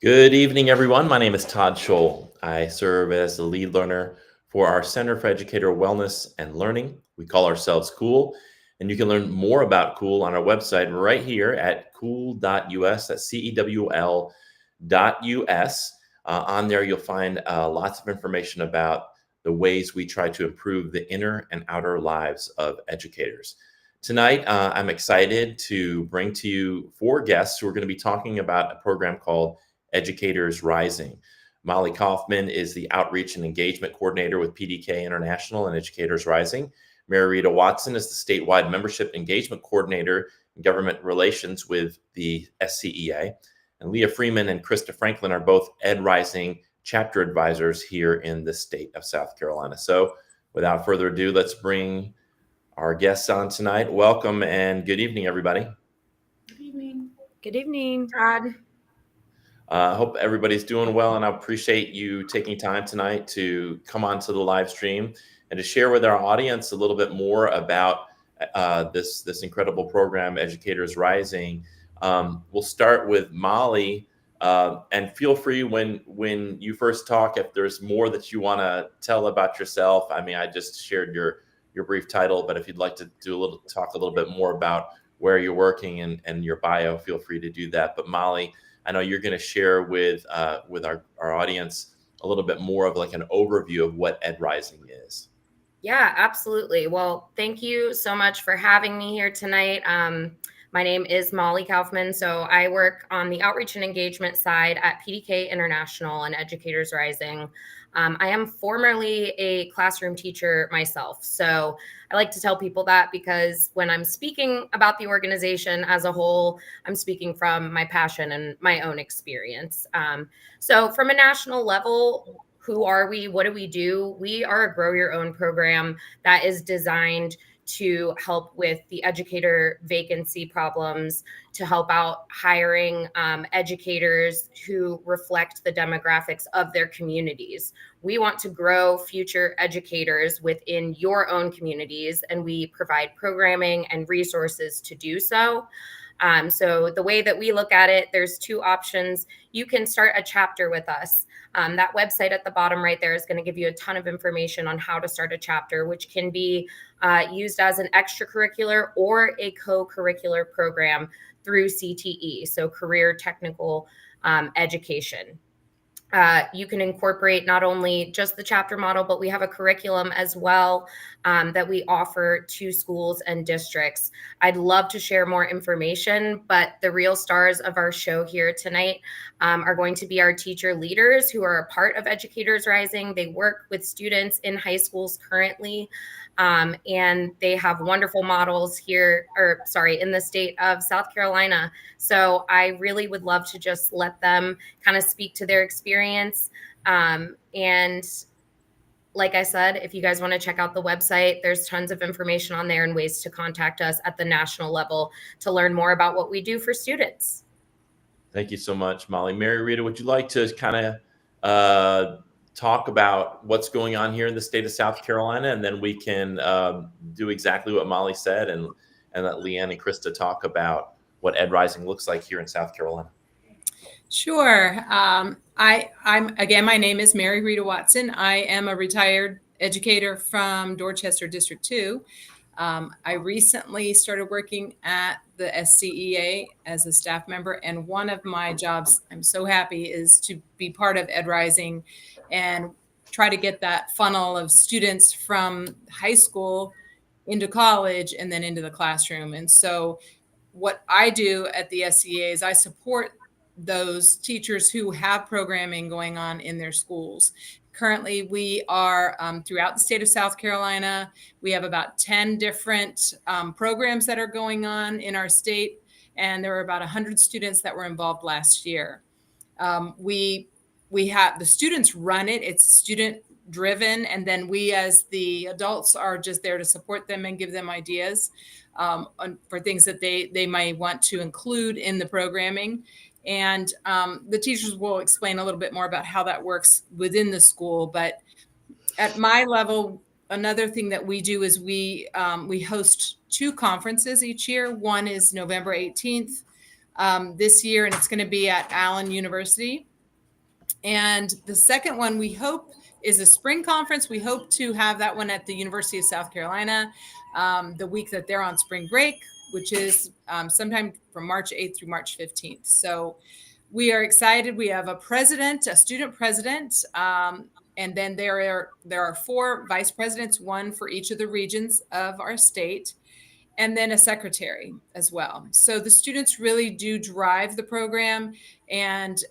Good evening, everyone. My name is Todd Scholl. I serve as the lead learner for our Center for Educator Wellness and Learning. We call ourselves Cool, and you can learn more about Cool on our website right here at cool.us. That's CEWL.us. On there, you'll find lots of information about the ways we try to improve the inner and outer lives of educators. Tonight, I'm excited to bring to you four guests who are going to be talking about a program called Educators Rising. Molly Kauffman is the Outreach and Engagement Coordinator with PDK International and Educators Rising. MaryRita Watson is the Statewide Membership Engagement Coordinator in Government Relations with the SCEA. And Leigh Ann Freeman and Christa Franklin are both Ed Rising chapter advisors here in the state of South Carolina. So without further ado, let's bring our guests on tonight. Welcome and good evening, everybody. Good evening. Good evening, Todd. I hope everybody's doing well, and I appreciate you taking time tonight to come onto the live stream and to share with our audience a little bit more about this incredible program, Educators Rising. We'll start with Molly, and feel free when you first talk if there's more that you want to tell about yourself. I mean, I just shared your brief title, but if you'd like to talk a little bit more about where you're working and your bio, feel free to do that. But Molly, I know you're going to share with our audience a little bit more of like an overview of what Ed Rising is. Yeah, absolutely. Well, thank you so much for having me here tonight. My name is Molly Kauffman. So I work on the outreach and engagement side at PDK International and Educators Rising. I am formerly a classroom teacher myself. So I like to tell people that because when I'm speaking about the organization as a whole, I'm speaking from my passion and my own experience. So from a national level, who are we? What do we do? We are a grow your own program that is designed to help with the educator vacancy problems, to help out hiring educators who reflect the demographics of their communities. We want to grow future educators within your own communities, and we provide programming and resources to do so. So the way that we look at it, there's two options. You can start a chapter with us. That website at the bottom right there is going to give you a ton of information on how to start a chapter, which can be used as an extracurricular or a co-curricular program through CTE, so Career Technical Education. You can incorporate not only just the chapter model, but we have a curriculum as well that we offer to schools and districts. I'd love to share more information, but the real stars of our show here tonight are going to be our teacher leaders who are a part of Educators Rising. They work with students in high schools currently. And they have wonderful models here, in the state of South Carolina. So I really would love to just let them kind of speak to their experience. And like I said, if you guys want to check out the website, there's tons of information on there and ways to contact us at the national level to learn more about what we do for students. Thank you so much, Molly. MaryRita, would you like to kind of talk about what's going on here in the state of South Carolina, and then we can do exactly what Molly said and let Leigh Ann and Christa talk about what Ed Rising looks like here in South Carolina. Sure. I'm again, my name is MaryRita Watson. I am a retired educator from Dorchester District 2. I recently started working at the SCEA as a staff member, and one of my jobs, I'm so happy, is to be part of Ed Rising and try to get that funnel of students from high school into college and then into the classroom. And so what I do at the SCEA is I support those teachers who have programming going on in their schools. Currently, we are throughout the state of South Carolina. We have about 10 different programs that are going on in our state, and there were about 100 students that were involved last year. We have the students run it. It's student driven, and then we as the adults are just there to support them and give them ideas for things that they might want to include in the programming. And the teachers will explain a little bit more about how that works within the school. But at my level, another thing that we do is we host 2 conferences each year. One is November 18th this year, and it's going to be at Allen University. And the second one we hope is a spring conference. We hope to have that one at the University of South Carolina the week that they're on spring break, which is sometime from March 8th through March 15th. So we are excited. We have a student president, and then there are 4 vice presidents, one for each of the regions of our state, and then a secretary as well. So the students really do drive the program, and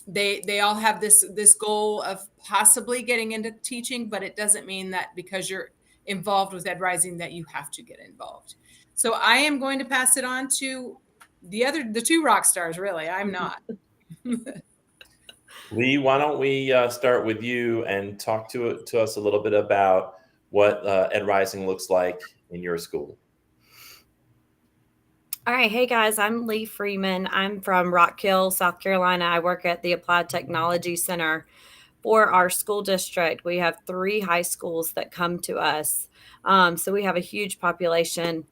they all have this goal of possibly getting into teaching, but it doesn't mean that because you're involved with Ed Rising that you have to get involved. So I am going to pass it on to the 2 rock stars. Really, I'm not. Leigh, why don't we start with you and talk to us a little bit about what Ed Rising looks like in your school. All right. Hey, guys, I'm Leigh Freeman. I'm from Rock Hill, South Carolina. I work at the Applied Technology Center for our school district. We have 3 high schools that come to us. So we have a huge population.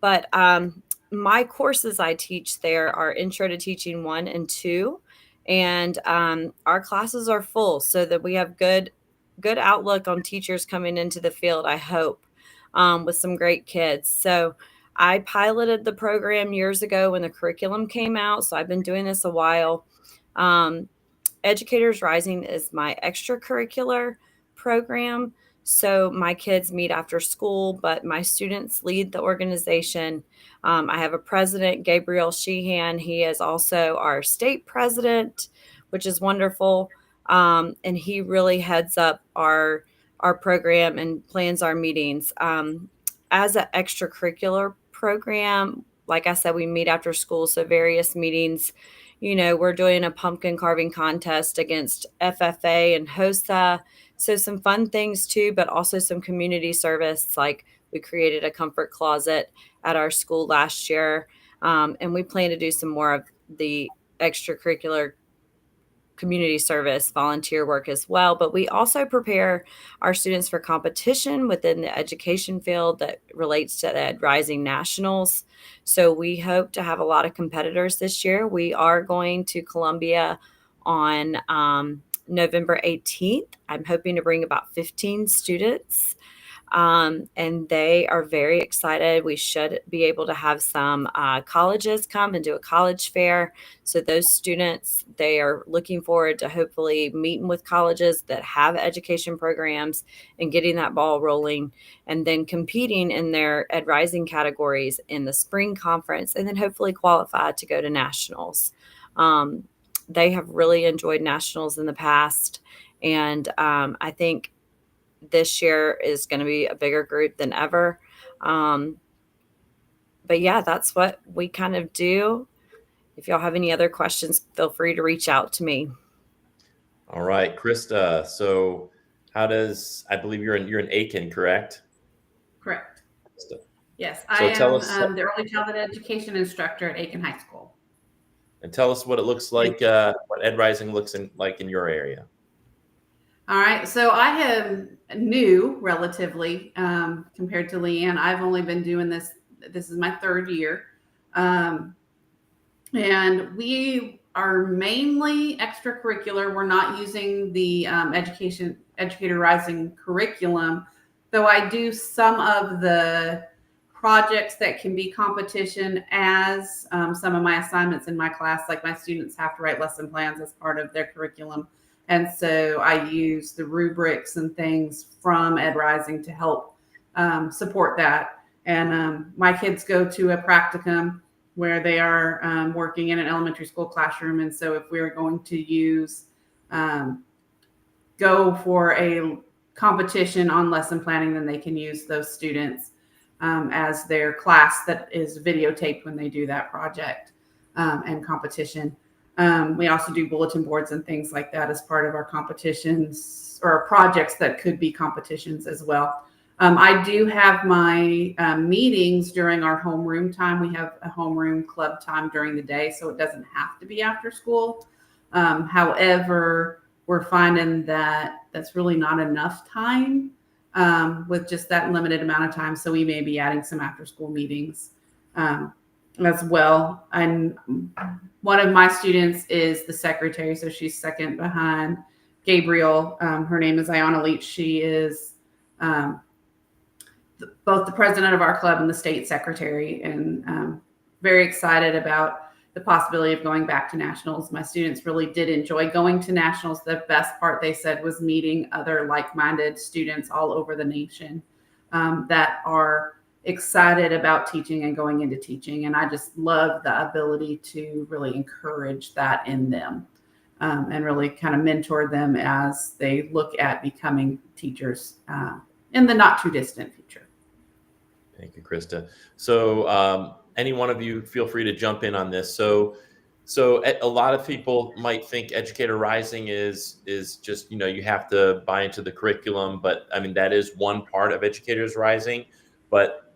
But my courses I teach there are Intro to Teaching 1 and 2. And our classes are full so that we have good outlook on teachers coming into the field, I hope, with some great kids. So I piloted the program years ago when the curriculum came out, so I've been doing this a while. Educators Rising is my extracurricular program, so my kids meet after school, but my students lead the organization. I have a president, Gabriel Sheehan. He is also our state president, which is wonderful, and he really heads up our program and plans our meetings. As an extracurricular program, like I said, we meet after school. So various meetings, we're doing a pumpkin carving contest against FFA and HOSA. So some fun things too, but also some community service. Like we created a comfort closet at our school last year. And we plan to do some more of the extracurricular community service, volunteer work as well. But we also prepare our students for competition within the education field that relates to the Ed Rising Nationals. So we hope to have a lot of competitors this year. We are going to Columbia on November 18th. I'm hoping to bring about 15 students. And they are very excited. We should be able to have some colleges come and do a college fair. So those students, they are looking forward to hopefully meeting with colleges that have education programs and getting that ball rolling, and then competing in their Ed Rising categories in the spring conference, and then hopefully qualify to go to nationals. They have really enjoyed nationals in the past. And I think this year is going to be a bigger group than ever. But yeah, that's what we kind of do. If y'all have any other questions, feel free to reach out to me. All right, Christa. So I believe you're in Aiken, correct? Correct. Christa. Yes, So I tell am us, the early childhood education instructor at Aiken High School. And tell us what it looks like, what Ed Rising looks like in your area. All right, so I am new relatively compared to Leigh Ann. I've only been doing this. This is my 3rd year. And we are mainly extracurricular. We're not using the Educator Rising curriculum, though I do some of the projects that can be competition as some of my assignments in my class. Like my students have to write lesson plans as part of their curriculum. And so I use the rubrics and things from Ed Rising to help support that. And my kids go to a practicum where they are working in an elementary school classroom. And so if we're going to go for a competition on lesson planning, then they can use those students as their class that is videotaped when they do that project and competition. We also do bulletin boards and things like that as part of our competitions or projects that could be competitions as well. I do have my meetings during our homeroom time. We have a homeroom club time during the day, so it doesn't have to be after school. However, we're finding that that's really not enough time with just that limited amount of time. So we may be adding some after school meetings as well. And one of my students is the secretary, so she's second behind Gabriel. Her name is Ayana Leach. She is both the president of our club and the state secretary, and very excited about the possibility of going back to nationals. My students really did enjoy going to nationals. The best part, they said, was meeting other like-minded students all over the nation that are excited about teaching and going into teaching. And I just love the ability to really encourage that in them, and really kind of mentor them as they look at becoming teachers in the not too distant future. Thank you, Christa. So any one of you feel free to jump in on this. So a lot of people might think Educator Rising is just, you have to buy into the curriculum, but I mean, that is one part of Educators Rising. But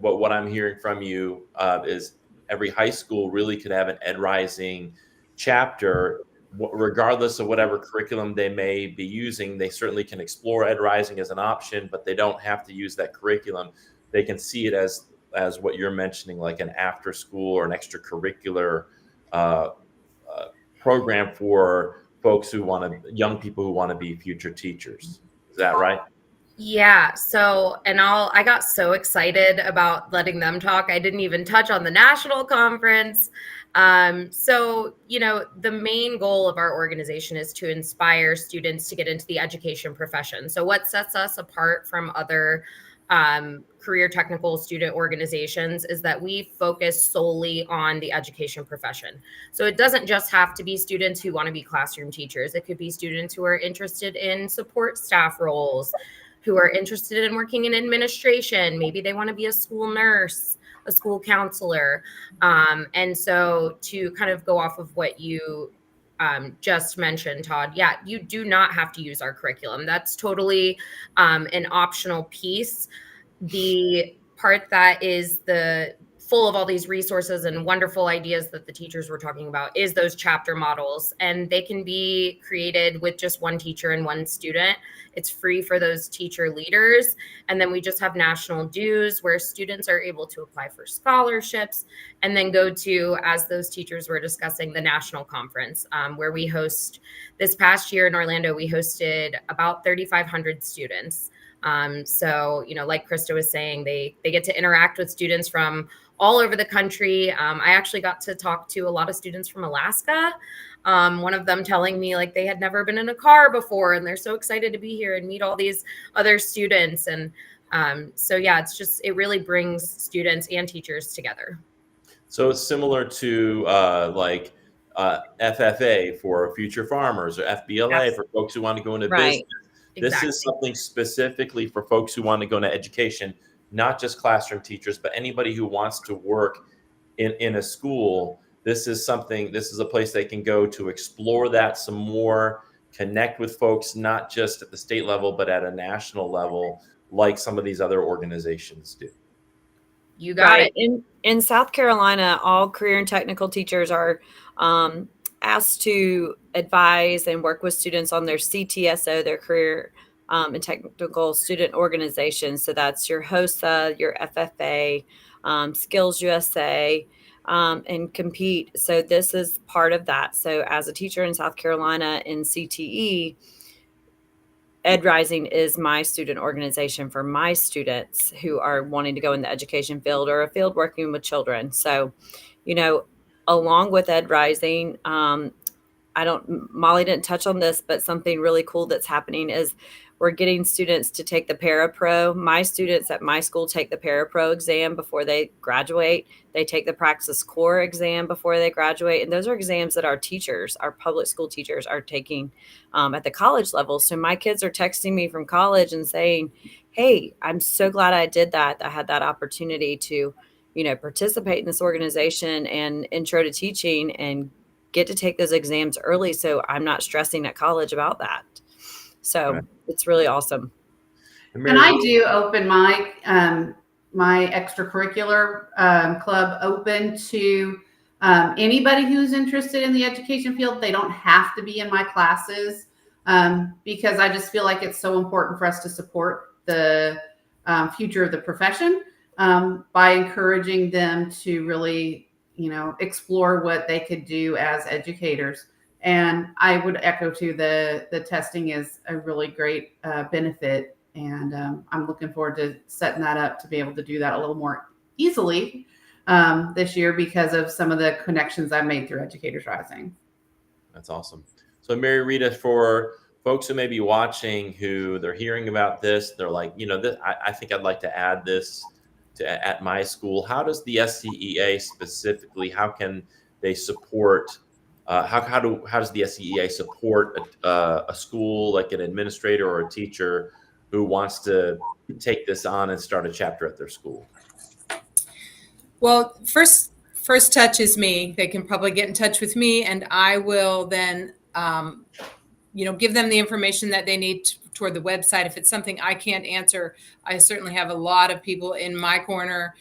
what I'm hearing from you is every high school really could have an Ed Rising chapter, regardless of whatever curriculum they may be using. They certainly can explore Ed Rising as an option, but they don't have to use that curriculum. They can see it as what you're mentioning, like an after school or an extracurricular program for folks young people who want to be future teachers. Is that right? Yeah. So, I got so excited about letting them talk. I didn't even touch on the national conference. So, the main goal of our organization is to inspire students to get into the education profession. So what sets us apart from other career technical student organizations is that we focus solely on the education profession. So it doesn't just have to be students who want to be classroom teachers. It could be students who are interested in support staff roles, who are interested in working in administration. Maybe they want to be a school nurse, a school counselor. And so to kind of go off of what you just mentioned, Todd, yeah, you do not have to use our curriculum. That's totally an optional piece. The part that is full of all these resources and wonderful ideas that the teachers were talking about is those chapter models, and they can be created with just one teacher and one student. It's free for those teacher leaders. And then we just have national dues where students are able to apply for scholarships and then go to, as those teachers were discussing, the national conference, where we host this past year in Orlando, we hosted about 3,500 students. So, like Christa was saying, they get to interact with students from all over the country. I actually got to talk to a lot of students from Alaska. One of them telling me like they had never been in a car before and they're so excited to be here and meet all these other students. And so, yeah, it really brings students and teachers together. So it's similar to FFA for future farmers or FBLA for folks who want to go into business. This is something specifically for folks who want to go into education, not just classroom teachers, but anybody who wants to work in a school. This is a place they can go to explore that some more, connect with folks, not just at the state level, but at a national level, like some of these other organizations do. You got it. In South Carolina, all career and technical teachers are asked to advise and work with students on their CTSO, their career and technical student organization. So that's your HOSA, your FFA, Skills USA, and Compete. So this is part of that. So as a teacher in South Carolina in CTE, Ed Rising is my student organization for my students who are wanting to go in the education field or a field working with children. So, along with Ed Rising, Molly didn't touch on this, but something really cool that's happening is we're getting students to take the Parapro. My students at my school take the Parapro exam before they graduate. They take the Praxis Core exam before they graduate. And those are exams that our teachers, our public school teachers, are taking at the college level. So my kids are texting me from college and saying, hey, I'm so glad I did that. I had that opportunity to, participate in this organization and intro to teaching and get to take those exams early. So I'm not stressing at college about that. So It's really awesome. And I do open my extracurricular club open to anybody who's interested in the education field. They don't have to be in my classes because I just feel like it's so important for us to support the future of the profession. by encouraging them to really, explore what they could do as educators. And I would echo too, the testing is a really great benefit. And I'm looking forward to setting that up to be able to do that a little more easily this year because of some of the connections I've made through Educators Rising. That's awesome. So MaryRita, for folks who may be watching, who they're hearing about this, they're like, I think I'd like to add this at my school. How does the SCEA specifically, how can they support, how does the SCEA support a school, like an administrator or a teacher who wants to take this on and start a chapter at their school? Well, first touch is me. They can probably get in touch with me, and I will then give them the information that they need toward the website. If it's something I can't answer, I certainly have a lot of people in my corner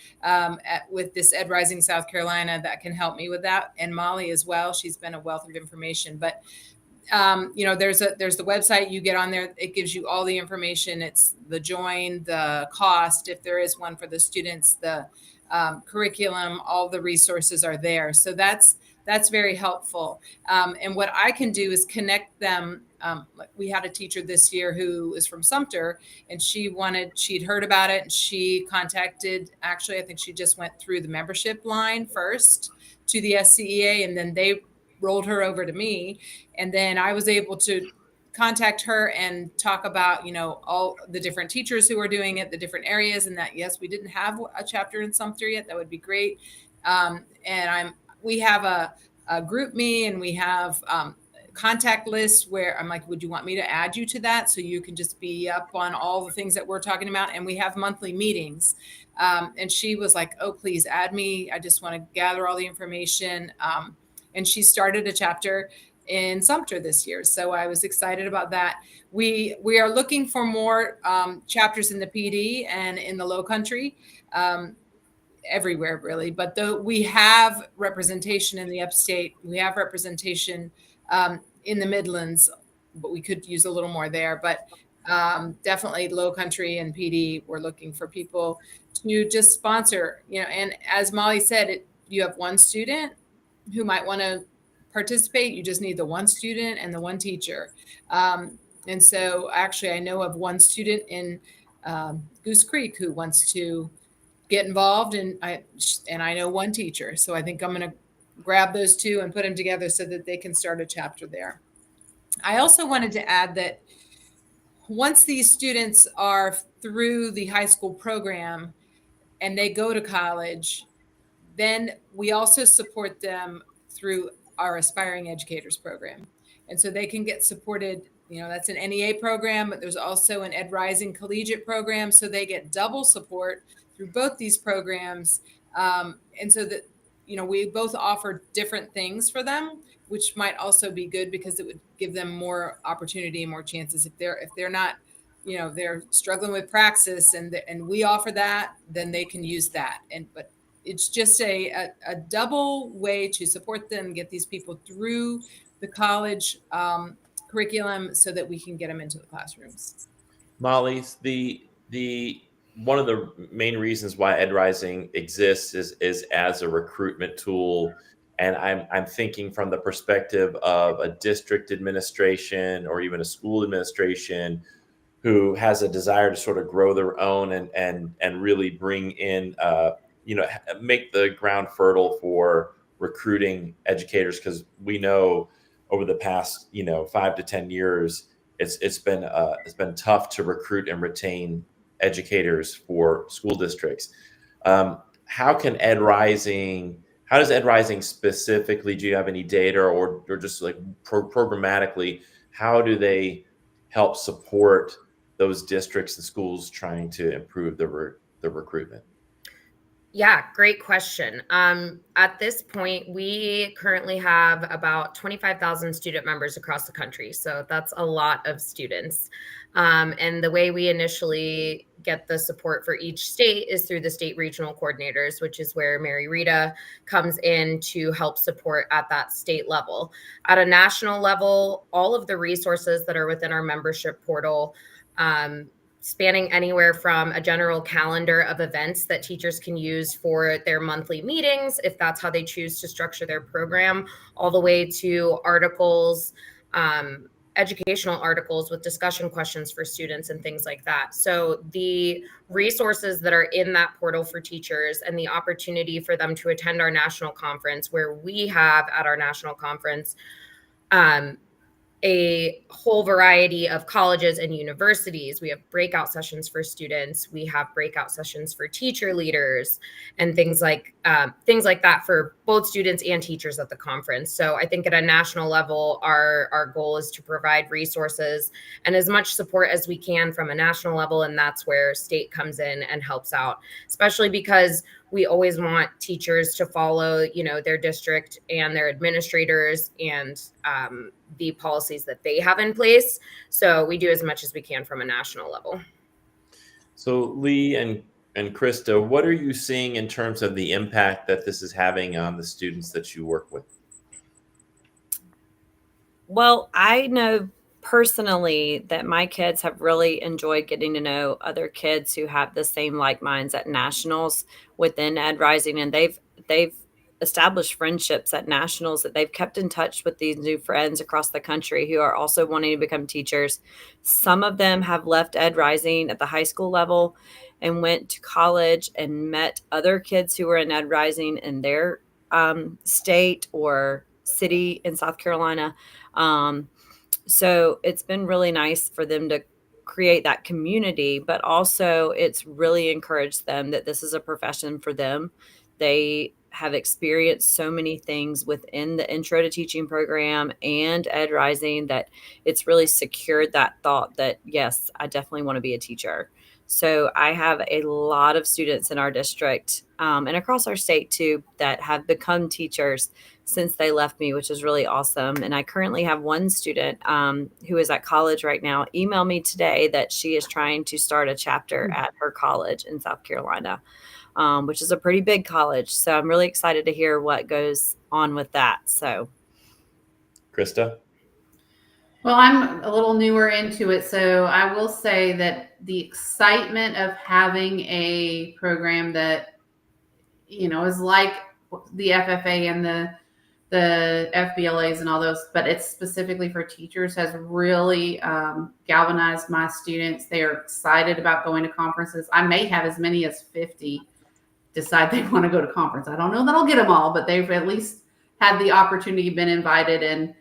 with this Ed Rising South Carolina that can help me with that, and Molly as well. She's been a wealth of information. But there's the website. You get on there, it gives you all the information. It's the join, the cost, if there is one for the students, the curriculum, all the resources are there. So that's very helpful. And what I can do is connect them. We had a teacher this year who is from Sumter, and she'd heard about it, and she contacted, actually, I think she just went through the membership line first to the SCEA, and then they rolled her over to me. And then I was able to contact her and talk about, all the different teachers who are doing it, the different areas, and that, yes, we didn't have a chapter in Sumter yet. That would be great. And we have a group me, and we have contact list where I'm like, would you want me to add you to that? So you can just be up on all the things that we're talking about. And we have monthly meetings. And she was like, oh, please add me. I just want to gather all the information. And she started a chapter in Sumter this year. So I was excited about that. We are looking for more chapters in the PD and in the Low Country, everywhere really. But we have representation in the Upstate. We have representation in the Midlands, but we could use a little more there. But definitely Low Country and PD, we're looking for people to just sponsor, and as Molly said, you have one student who might want to participate. You just need the one student and the one teacher. And so actually I know of one student in Goose Creek who wants to get involved, and I know one teacher. So I think I'm going to grab those two and put them together so that they can start a chapter there. I also wanted to add that once these students are through the high school program and they go to college, then we also support them through our Aspiring Educators program. And so they can get supported, that's an NEA program, but there's also an Ed Rising Collegiate program. So they get double support through both these programs. And so that, we both offer different things for them, which might also be good because it would give them more opportunity and more chances. If they're not, they're struggling with praxis and we offer that, then they can use that. But it's just a double way to support them, get these people through the college curriculum so that we can get them into the classrooms. Molly, the one of the main reasons why Ed Rising exists is as a recruitment tool. And I'm thinking from the perspective of a district administration or even a school administration who has a desire to sort of grow their own and really bring in make the ground fertile for recruiting educators, because we know over the past 5 to 10 years it's been tough to recruit and retain educators for school districts. How does Ed Rising specifically, do you have any data or just like programmatically, how do they help support those districts and schools trying to improve the recruitment? Yeah, great question. At this point, we currently have about 25,000 student members across the country. So that's a lot of students. And the way we initially get the support for each state is through the state regional coordinators, which is where MaryRita comes in to help support at that state level. At a national level, all of the resources that are within our membership portal spanning anywhere from a general calendar of events that teachers can use for their monthly meetings, if that's how they choose to structure their program, all the way to articles, educational articles with discussion questions for students and things like that. So the resources that are in that portal for teachers and the opportunity for them to attend our national conference, where we have at our national conference a whole variety of colleges and universities. We have breakout sessions for students. We have breakout sessions for teacher leaders and things like that for both students and teachers at the conference. So I think at a national level, our goal is to provide resources and as much support as we can from a national level. And that's where state comes in and helps out, especially because we always want teachers to follow, their district and their administrators and the policies that they have in place. So we do as much as we can from a national level. So Leigh and Christa, what are you seeing in terms of the impact that this is having on the students that you work with? Well, I know personally that my kids have really enjoyed getting to know other kids who have the same like minds at nationals within Ed Rising, and they've established friendships at nationals that they've kept in touch with these new friends across the country who are also wanting to become teachers. Some of them have left Ed Rising at the high school level and went to college and met other kids who were in Ed Rising in their state or city in South Carolina. So it's been really nice for them to create that community, but also it's really encouraged them that this is a profession for them. They have experienced so many things within the Intro to Teaching program and Ed Rising that it's really secured that thought that, yes, I definitely want to be a teacher. So I have a lot of students in our district and across our state too that have become teachers since they left me, which is really awesome. And I currently have one student who is at college right now email me today that she is trying to start a chapter at her college in South Carolina, which is a pretty big college. So I'm really excited to hear what goes on with that. So, Christa? Well, I'm a little newer into it, so I will say that the excitement of having a program that, is like the FFA and the FBLAs and all those, but it's specifically for teachers, has really galvanized my students. They are excited about going to conferences. I may have as many as 50 decide they want to go to conference. I don't know that I'll get them all, but they've at least had the opportunity, been invited, and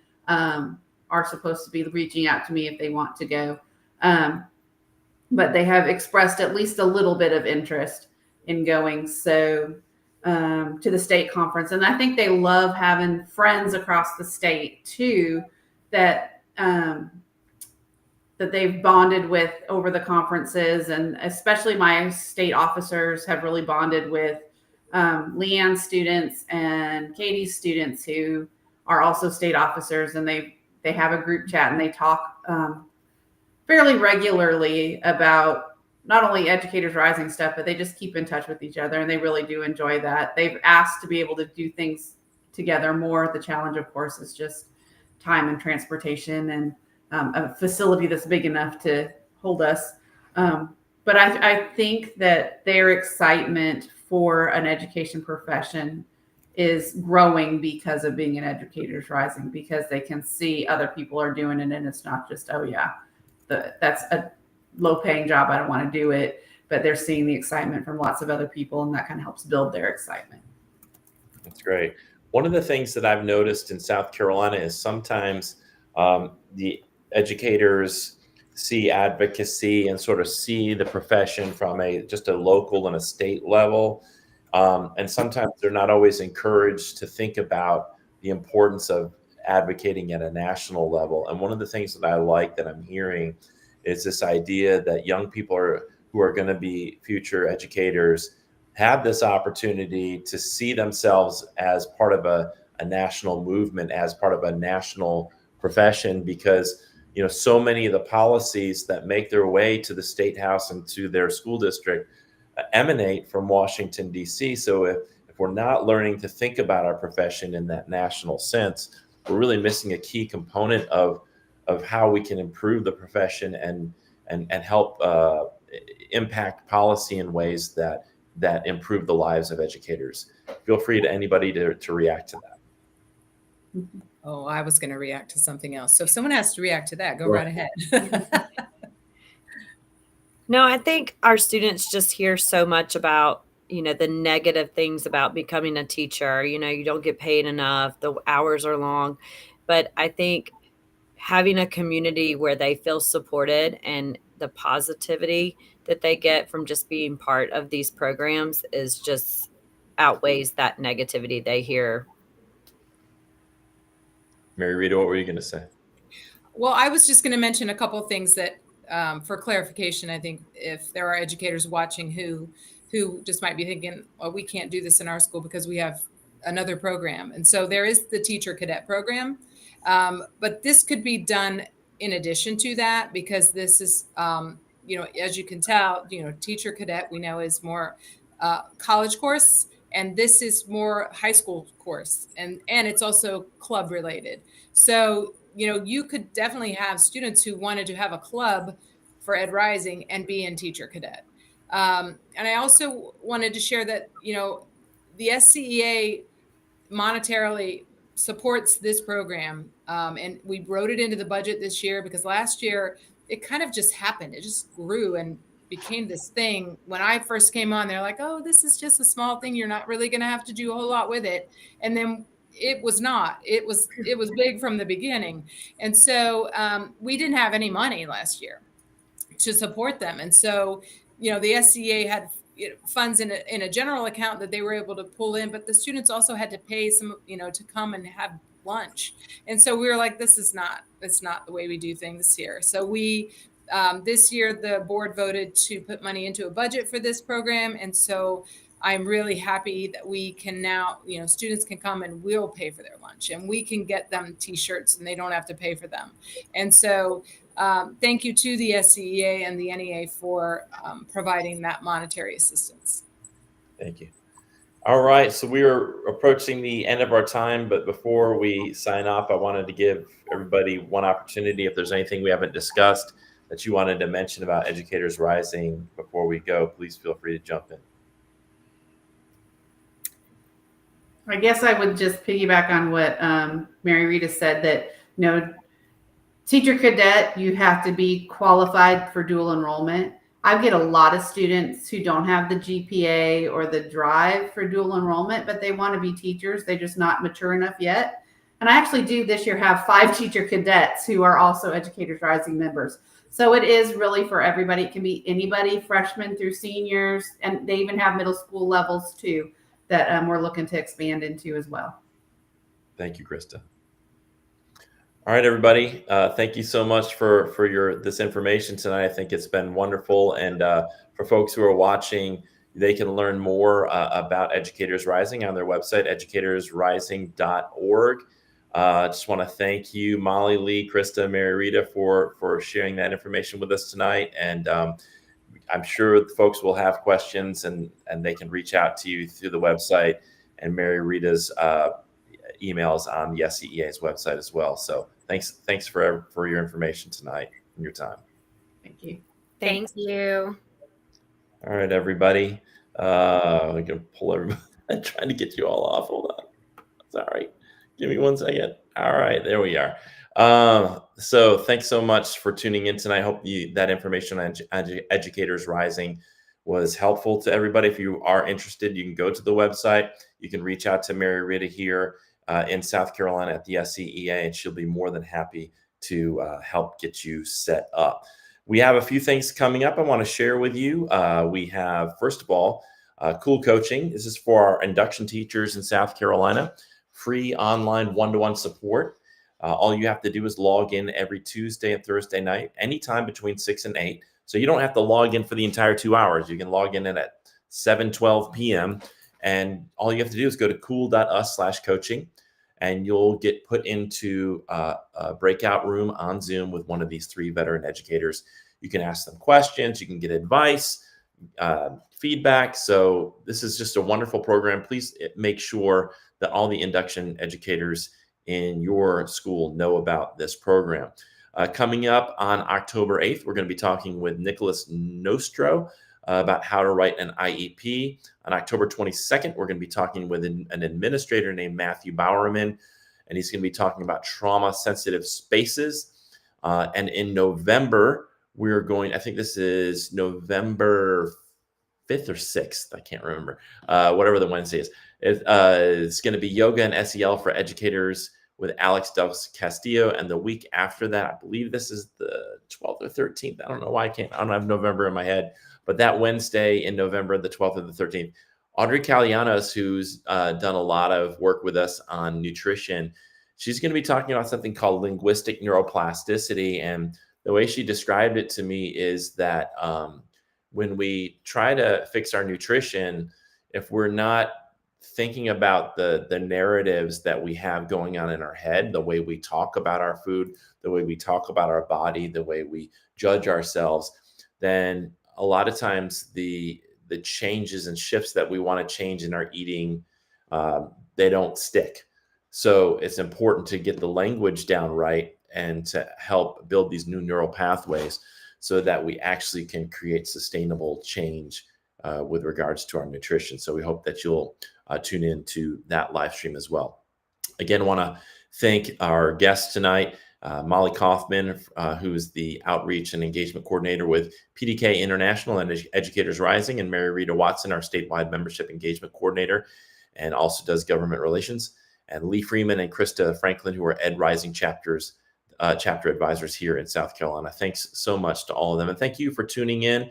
are supposed to be reaching out to me if they want to go. But they have expressed at least a little bit of interest in going to the state conference. And I think they love having friends across the state too, that they've bonded with over the conferences. And especially my state officers have really bonded with Leigh Ann students and Katie's students who are also state officers, and they have a group chat and they talk fairly regularly about not only Educators Rising stuff, but they just keep in touch with each other, and they really do enjoy that. They've asked to be able to do things together more. The challenge, of course, is just time and transportation and a facility that's big enough to hold us. But I think that their excitement for an education profession is growing because of being an Educators Rising, because they can see other people are doing it, and it's not just, oh yeah, that's a low-paying job, I don't want to do it, but they're seeing the excitement from lots of other people, and that kind of helps build their excitement. That's great. One of the things that I've noticed in South Carolina is sometimes the educators see advocacy and sort of see the profession from just a local and a state level. And sometimes they're not always encouraged to think about the importance of advocating at a national level. And one of the things that I like that I'm hearing is this idea that young people who are going to be future educators have this opportunity to see themselves as part of a national movement, as part of a national profession, because so many of the policies that make their way to the state house and to their school district emanate from Washington, D.C. So if we're not learning to think about our profession in that national sense, we're really missing a key component of how we can improve the profession and help impact policy in ways that improve the lives of educators. Feel free to anybody to react to that. Oh, I was going to react to something else. So if someone has to react to that, go right ahead. No, I think our students just hear so much about, the negative things about becoming a teacher. You don't get paid enough, the hours are long. But I think having a community where they feel supported and the positivity that they get from just being part of these programs is just outweighs that negativity they hear. MaryRita, what were you going to say? Well, I was just going to mention a couple of things that, for clarification, I think if there are educators watching who just might be thinking, well, we can't do this in our school because we have another program. And so there is the teacher cadet program. But this could be done in addition to that, because this is, as you can tell, teacher cadet, we know is more college course, and this is more high school course, and it's also club related. So, you could definitely have students who wanted to have a club for Ed Rising and be in teacher cadet. And I also wanted to share that, the SCEA monetarily supports this program. And we wrote it into the budget this year because last year it kind of just happened. It just grew and became this thing. When I first came on, they're like, oh, this is just a small thing. You're not really going to have to do a whole lot with it. And then it was not. It was big from the beginning. And so we didn't have any money last year to support them. And so, the SCEA had funds in a general account that they were able to pull in, but the students also had to pay some, to come and have lunch. And so we were like, it's not the way we do things here. So we, this year, the board voted to put money into a budget for this program. And so I'm really happy that we can now, students can come and we'll pay for their lunch, and we can get them t-shirts and they don't have to pay for them. And so thank you to the SCEA and the NEA for providing that monetary assistance. Thank you. All right, so we are approaching the end of our time, but before we sign off, I wanted to give everybody one opportunity. If there's anything we haven't discussed that you wanted to mention about Educators Rising before we go, please feel free to jump in. I guess I would just piggyback on what MaryRita said, that, teacher cadet, you have to be qualified for dual enrollment. I get a lot of students who don't have the GPA or the drive for dual enrollment, but they want to be teachers. They're just not mature enough yet. And I actually do this year have 5 teacher cadets who are also Educators Rising members. So it is really for everybody. It can be anybody, freshmen through seniors, and they even have middle school levels too that we're looking to expand into as well. Thank you, Christa. All right, everybody. Thank you so much for this information tonight. I think it's been wonderful. And for folks who are watching, they can learn more about Educators Rising on their website, educatorsrising.org. I just want to thank you, Molly, Leigh, Christa, MaryRita, for sharing that information with us tonight. And I'm sure the folks will have questions, and they can reach out to you through the website and MaryRita's emails on the SCEA's website as well. So thanks for your information tonight and your time. Thank you. Thank you. All right, everybody. I'm gonna pull everybody. I'm trying to get you all off. Hold on. Sorry. Give me 1 second. All right, there we are. So thanks so much for tuning in tonight. I hope that information on Educators Rising was helpful to everybody. If you are interested, you can go to the website. You can reach out to MaryRita here in South Carolina at the SCEA, and she'll be more than happy to help get you set up. We have a few things coming up I want to share with you. We have, first of all, Cool Coaching. This is for our induction teachers in South Carolina. Free online one-to-one support. All you have to do is log in every Tuesday and Thursday night, anytime between 6 and 8. So you don't have to log in for the entire 2 hours. You can log in at 7:12 p.m. And all you have to do is go to cool.us/coaching, and you'll get put into a breakout room on Zoom with one of these 3 veteran educators. You can ask them questions. You can get advice, feedback. So this is just a wonderful program. Please make sure that all the induction educators in your school know about this program. Coming up on October 8th, we're going to be talking with Nicholas Nostro about how to write an IEP. On October 22nd, we're going to be talking with an administrator named Matthew Bowerman, and he's going to be talking about trauma-sensitive spaces. And in November, we're going, I think this is November 5th or 6th, I can't remember, whatever the Wednesday is. It's going to be Yoga and SEL for Educators with Alex Del Castillo. And the week after that, I believe this is the 12th or 13th. I don't know why I don't have November in my head, but that Wednesday in November, the 12th or the 13th, Audrey Calianos, who's done a lot of work with us on nutrition, she's going to be talking about something called linguistic neuroplasticity. And the way she described it to me is that when we try to fix our nutrition, if we're not thinking about the narratives that we have going on in our head, the way we talk about our food, the way we talk about our body, the way we judge ourselves, then a lot of times the changes and shifts that we want to change in our eating, they don't stick. So it's important to get the language down right and to help build these new neural pathways so that we actually can create sustainable change with regards to our nutrition. So we hope that you'll tune in to that live stream as well. Again, want to thank our guests tonight, Molly Kauffman, who is the Outreach and Engagement Coordinator with PDK International and Educators Rising, and MaryRita Watson, our statewide Membership Engagement Coordinator, and also does government relations, and Leigh Freeman and Christa Franklin, who are Ed Rising chapter advisors here in South Carolina. Thanks so much to all of them. And thank you for tuning in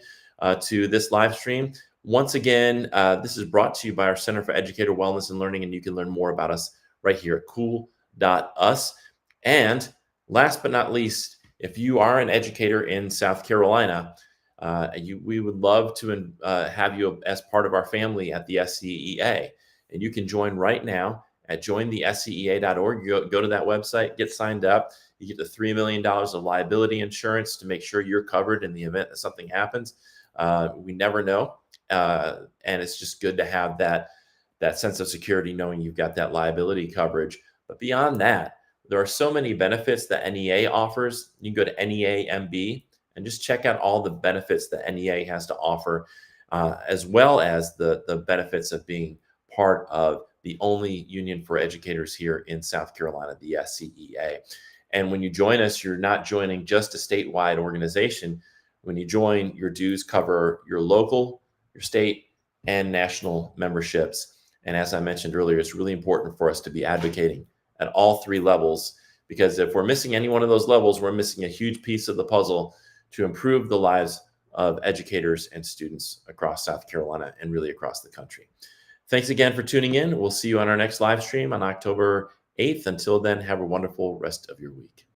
to this live stream. Once again, this is brought to you by our Center for Educator Wellness and Learning, and you can learn more about us right here at cool.us. And last but not least, if you are an educator in South Carolina, we would love to have you as part of our family at the SCEA. And you can join right now at jointhescea.org. Go to that website, get signed up. You get the $3 million of liability insurance to make sure you're covered in the event that something happens. We never know. And it's just good to have that sense of security, knowing you've got that liability coverage. But beyond that, there are so many benefits that NEA offers. You can go to NEA-MB and just check out all the benefits that NEA has to offer, as well as the benefits of being part of the only union for educators here in South Carolina, the SCEA. And when you join us, you're not joining just a statewide organization. When you join, your dues cover your local, your state, and national memberships. And as I mentioned earlier, it's really important for us to be advocating at all three levels, because if we're missing any one of those levels, we're missing a huge piece of the puzzle to improve the lives of educators and students across South Carolina and really across the country. Thanks again for tuning in. We'll see you on our next live stream on October 8th. Until then, have a wonderful rest of your week.